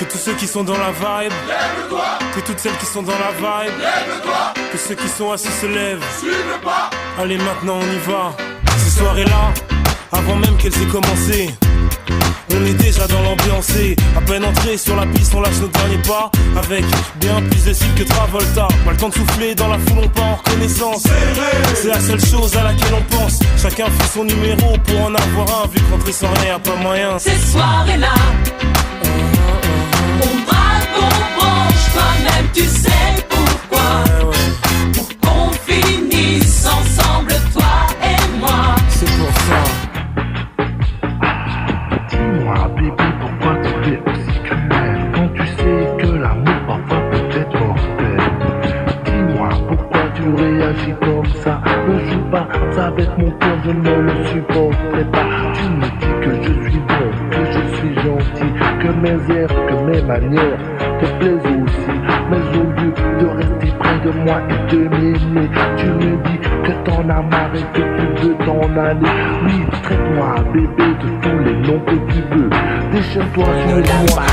Que tous ceux qui sont dans la vibe, lève-toi. Que toutes celles qui sont dans la vibe, lève-toi. Que ceux qui sont assis se lèvent, suivez le pas. Allez maintenant on y va. Ces soirées-là, avant même qu'elles aient commencé, on est déjà dans l'ambiance. À peine entré sur la piste, on lâche nos derniers pas. Avec bien plus de style que Travolta. Pas le temps de souffler, dans la foule on part en reconnaissance. C'est la seule chose à laquelle on pense. Chacun fait son numéro pour en avoir un. Vu que rentrer sans rien, y'a pas moyen. Ces soirées-là, on braque, on branche. Toi-même tu sais pourquoi. Pour qu'on finisse ensemble, toi et moi. C'est pour ça. Dis-moi bébé, pourquoi tu es aussi cruel quand tu sais que l'amour parfois peut être mortel. Dis-moi pourquoi tu réagis comme ça. Ne joue pas avec mon cœur, je ne le supporterai pas. Tu me dis que je suis bon, que je suis gentil, que mes airs, que mes manières te plaisent aussi. Mais au lieu de rester près de moi et de m'aimer, tu me dis que t'en as marre et que tu veux t'en aller. Oui, traite-moi bébé de tous les noms que tu veux. Déchaîne-toi sur moi.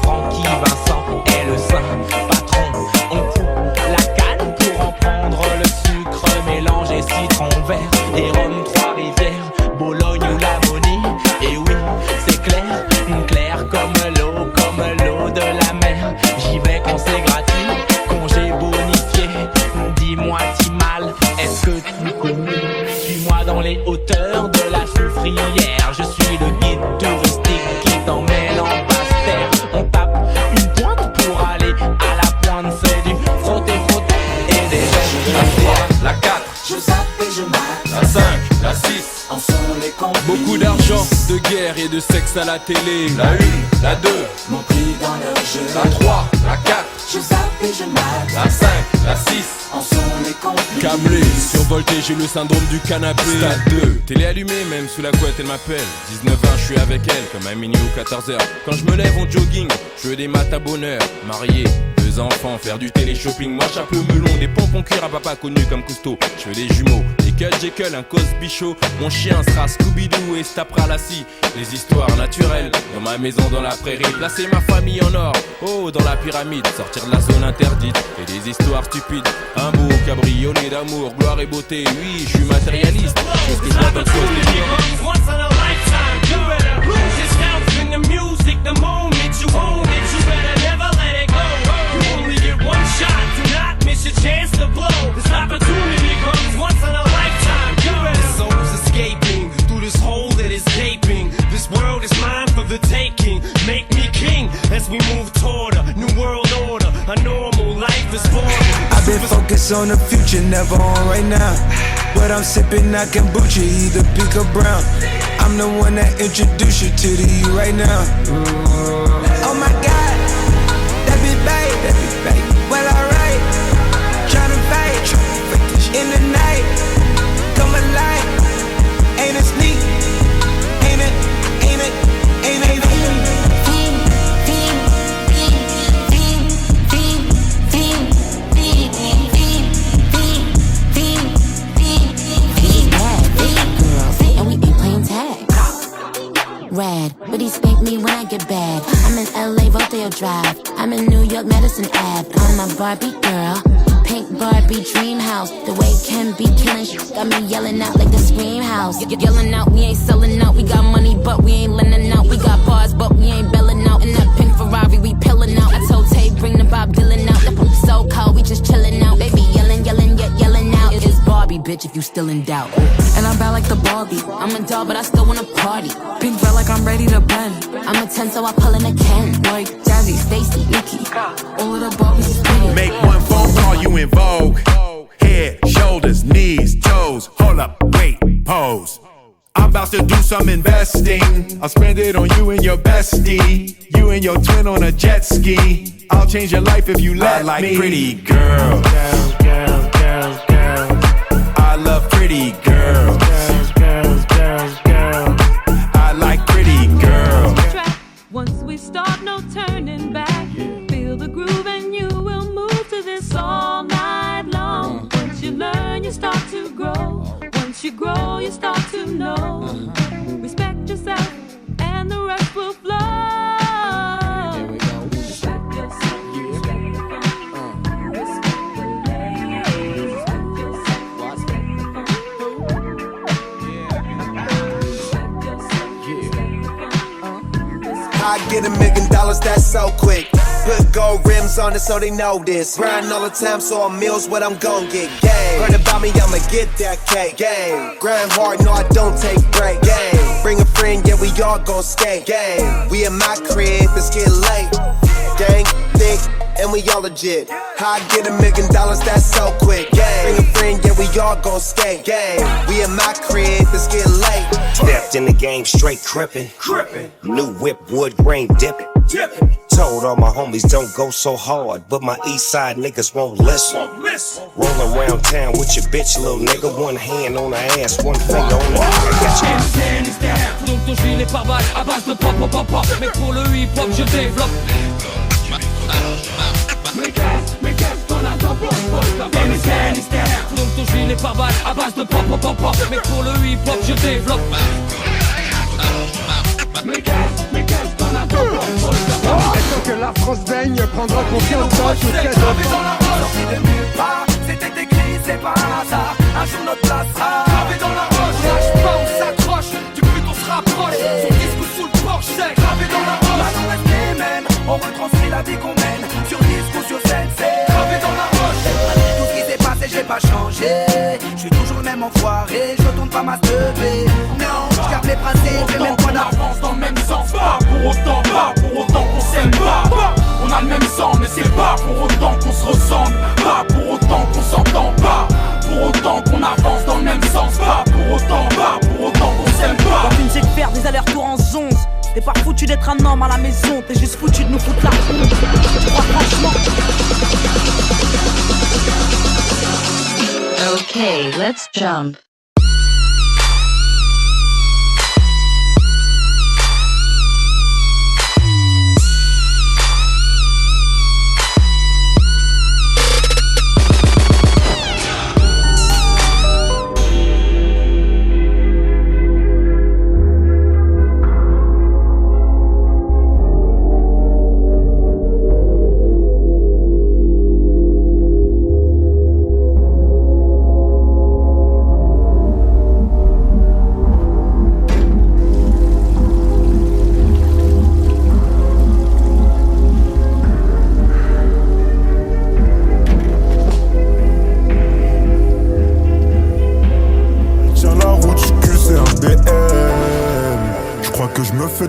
Francky Vincent est le saint patron. On coupe la canne pour en prendre le sucre mélangé citron vert et rhum Trois-Rivières, Bologne ou Lamonie. Et oui, c'est clair, clair comme l'eau de la mer. J'y vais quand c'est gratuit, congé bonifié. Dis-moi si mal, est-ce que tu connais? Suis-moi dans les hauteurs de la Soufrière. Je suis le guide touristique qui t'emmène en basse terre. On tape une pointe pour aller à la pointe. C'est du frotter et des gestes. La 3, la 4, Je zappe et je mate. la 5, la 6. En sont les complices. Beaucoup d'argent, de guerre et de sexe à la télé. La 1, la 2, M'ont pris dans leur jeu. la 3, la 4, Je zappe et je mate. la 5, la 6. En sont les complices. Câblé, survolté, j'ai le syndrome du canapé. Stade 2, télé allumée, même sous la couette elle m'appelle. 19 ans, je suis avec elle, comme à minuit ou 14h. Quand je me lève en jogging, je veux des maths à bonheur. Marié, 2 enfants, faire du télé-shopping. Moi chapeau melon, des pompons cuir à papa connu comme Cousteau. Je veux des jumeaux, des Jekyll, un Cosby Show. Mon chien sera Scooby-Doo et se tapera la scie. Les histoires naturelles, dans ma maison dans la prairie. Placer ma famille en or, oh dans la pyramide. Sortir de la zone interdite, et des histoires stupides. Un beau cabriolet d'amour, gloire et beauté. Oui, je suis matérialiste, qu'est-ce que je vois d'autre chose de dire? Once in a lifetime, you better lose yourself in the music. The moment you own it, you better never let it go. You only get one shot, do not miss your chance to blow. This opportunity comes once in a lifetime. You better. The soul's escaping through this hole that is gaping. This world is mine for the taking. Make me king as we move toward a new world order. A normal life is born. I've been focused on the future, never on right now. But I'm sipping that kombucha, either pink or brown. I'm the one that introduced you to the you right now. Oh my God, that be babe. Well alright, tryna fight in the night. Come alive, ain't it sneak? Ain't it? Rad, but he spank me when I get bad. I'm in LA, Rodeo Drive. I'm in New York, Madison Ave. I'm a Barbie girl, pink Barbie dream house. The way Ken be killing shit got me yelling out like the Scream House. Yelling out, we ain't selling out. We got money, but we ain't lending out. We got bars, but we ain't belling out. In that pink Ferrari, we pillin' out. I told Tay, bring the Bob Dylan out. The poop so cold, we just chillin' out. Baby, yelling, yet yelling out. It's Barbie, bitch, if you still in doubt. And I'm bad like the Barbie. I'm a doll, but I still wanna party. Pink felt like I'm ready to bend. I'm a 10, so I pull in a Ken. Like Jazzy, Stacy, Nikki. All of the Barbies is pretty. Make one phone call, you in vogue. Head, shoulders, knees, toes. Hold up, wait, pose. I'm about to do some investing. I'll spend it on you and your bestie. You and your twin on a jet ski. I'll change your life if you let me. I like pretty girls. Girls. I love pretty girls. Girls. I like pretty girls. Once we start, no turning back. Feel the groove and you will move to this all night long. Once you learn, you start to grow. Once you grow, you start to know. Respect yourself and the rest will flow. I get $1 million, that's so quick. Put gold rims on it so they know this. Grind all the time, so a meal's what I'm gon' get. Gang, heard about me, I'ma get that cake. Gang, grind hard, no I don't take break. Gang, bring a friend, yeah we all gon' skate. Gang, we in my crib, let's get late. Gang, thick, and we all legit. How I get $1 million, that's so quick. Gang, bring a friend, yeah we all gon' skate. Gang, we in my crib, let's get late. Stepped in the game straight crippin'. New whip, wood grain dippin'. Told all my homies don't go so hard, but my east side niggas won't listen. Rolling around town with your bitch, little nigga. One hand on her ass, one finger on her. I got you. Donc ton juillet les pare-balles à base de pop pop pop pop. Mais pour le hip-hop je développe. Mais qu'est-ce qu'on a dans donc ton juillet les pare-balles à base de pop pop pop pop. Mais pour le hip-hop je développe. Mais qu'est-ce qu'on a dans Est-ce que la France baigne prendra confiance dans tout cette gravé dans la roche, sorti de nulle part. C'était écrit, c'est pas un hasard. Un jour notre place sera gravé dans la roche. Lâche pas, on s'accroche, du but on se rapproche. Sur disque ou sous le porche, c'est gravé dans la roche. Maintenant reste les mêmes, on retranscrit la vie qu'on mène. Sur disque ou sur scène, c'est gravé dans la roche. Tout ce qui s'est passé, j'ai pas changé. J'suis toujours le même enfoiré, je retourne pas masturber. Non, j'garde les principes, les mêmes points d'avance dans le même sens. Pas pour autant qu'on s'aime pas. On a le même sang, mais c'est pas pour autant qu'on se ressemble. Pas pour autant qu'on s'entend pas. Pour autant qu'on avance dans le même sens. Pas pour autant qu'on s'aime pas. Quand tu ne sais faire des allers-retours en 11. T'es pas foutu d'être un homme à la maison. T'es juste foutu de nous foutre la honte. Tu crois franchement? Okay, let's jump.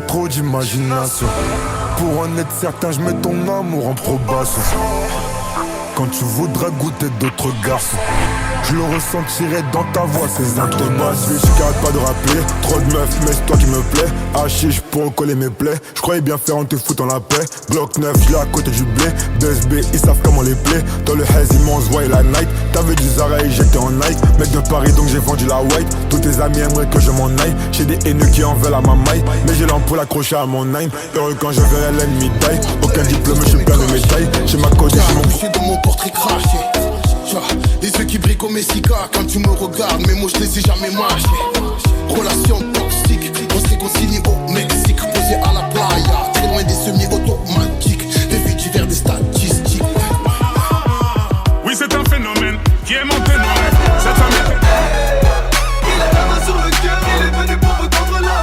Trop d'imagination. Pour en être certain, je mets ton amour en probation. Quand tu voudras goûter d'autres garçons, je le ressentirai dans ta voix, ces intonations. Je n'arrête pas de rappeler, trop de meufs, mais c'est toi qui me plais. Hachiche pour coller mes plaies. Je croyais bien faire en te foutant la paix. Glock 9, je l'ai à côté du blé. BSB, ils savent comment les plaies. Dans le haze, ils m'ont envoyé la night. T'avais du Zara et j'étais en Nike. Mec de Paris, donc j'ai vendu la white. Tous tes amis aimeraient que je m'en aille. J'ai des haineux qui en veulent à ma maille. Mais j'ai l'ampoule accrochée à mon nine. Heureux quand je verrai l'ennemi taille. Aucun diplôme, je suis plein de médailles. J'ai ma code et j'ai mon portrait craché. Les yeux qui brillent comme Messica quand tu me regardes, mais moi je les ai jamais mâchés. Relation toxique, on s'est concilié au Mexique, posé à la playa, très loin des semi-automatiques, des faits divers, des statistiques. Oui, c'est un phénomène qui est monté dans cette famille. Il a la main sur le cœur, il est venu pour vous tendre la main.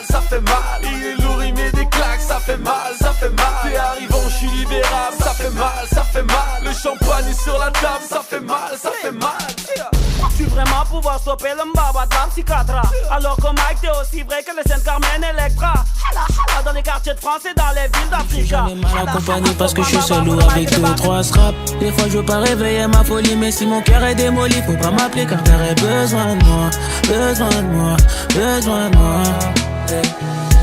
Ça fait mal, il est lourd, il met des claques, ça fait mal. T'es arrivant, je suis libérable, ça fait mal. Le champagne est sur la table, ça fait mal. Tu vraiment pouvoir stopper le mbaba de la psychiatra. Alors que Mike, t'es aussi vrai que le Saint-Carmen Electra. Dans les quartiers de France et dans les villes d'Africa. J'en ai mal accompagné parce que je suis seul ou avec 2 ou 3 scraps. Des fois je veux pas réveiller ma folie, mais si mon cœur est démoli, faut pas m'appeler car t'aurais besoin de moi.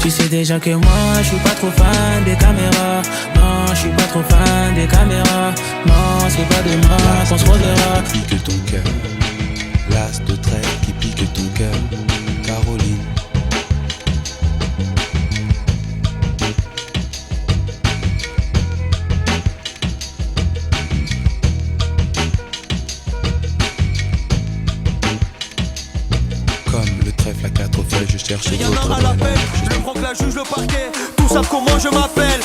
Tu sais déjà que moi je suis pas trop fan des caméras. Non, je suis pas trop fan des caméras. Non, c'est pas demain qu'on se reverra. Pique ton cœur, l'as de trait qui pique ton cœur, Caroline. Comme le trèfle à 4 chercher Y'en d'autres a à l'appel, je le prends que la juge, le parquet. Tous savent comment je m'appelle.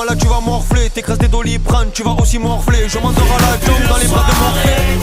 Là tu vas morfler, t'écrases des Doliprane, tu vas aussi morfler. Je m'endors à la jungle dans les bras de Morphée.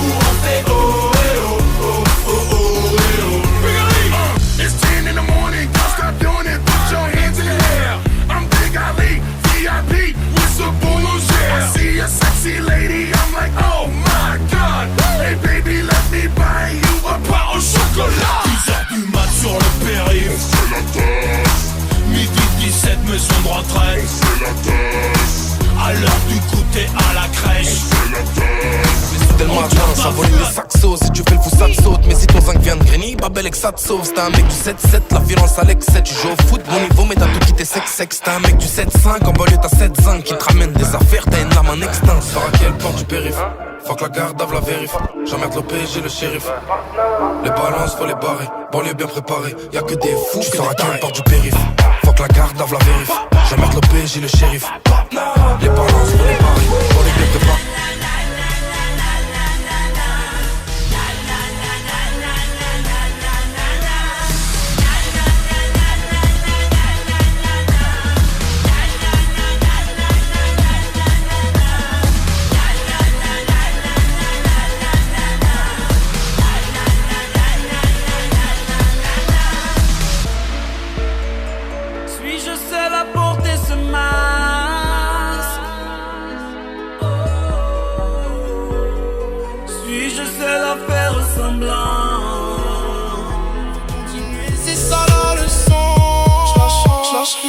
It's 10 in the morning, don't stop doing it, put your hands in the air. I'm Big Ali, VIP, with some boulangers. I see a sexy lady, I'm like, oh my god. Hey baby, let me buy you a bar au chocolat. 10h du mat sur le périph', on fait la tasse. Midi 17, maison de retraite, on fait la tasse. À l'heure du goûter à la crèche, on fait la tasse. Dès le matin, ça vole des saxos. Si tu fais le fou, ça te saute. Mais si ton 5 vient de Grigny, pas belle et que ça te sauve. C'est un mec du 7-7, la violence à l'excès. Tu joues au foot, bon niveau, mais t'as tout quitté sexe. T'as un mec du 7-5, en banlieue t'as 7-5 qui te ramène des affaires, t'as une lame en extinct. Sors à quelle porte du périph'? Faut que la garde la vérif. J'emmerde l'OPG, le shérif. Les balances, faut les barrer. Banlieue bien préparée, y'a que des fous. Tu sors à quelle porte du périph'? Faut que la garde la vérif. J'emmerde l'OPG, le shérif. Les balances, faut les barrer. Banlieue bien préparée.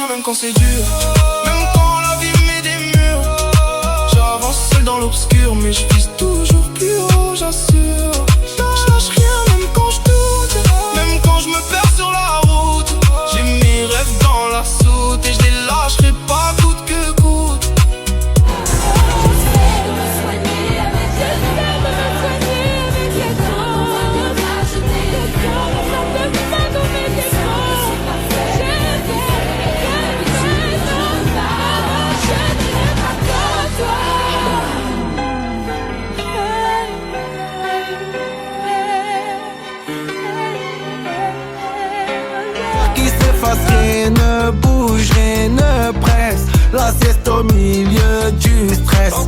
Même quand c'est dur, même quand la vie met des murs, j'avance seul dans l'obscur, mais je vise toujours plus haut, j'assure. Je lâche rien même quand je doute, même quand je me perds sur la route. J'ai mes rêves dans la soute et je les lâcherai pas coûte que coûte. Rien ne bouge, rien ne presse. La sieste au milieu du stress.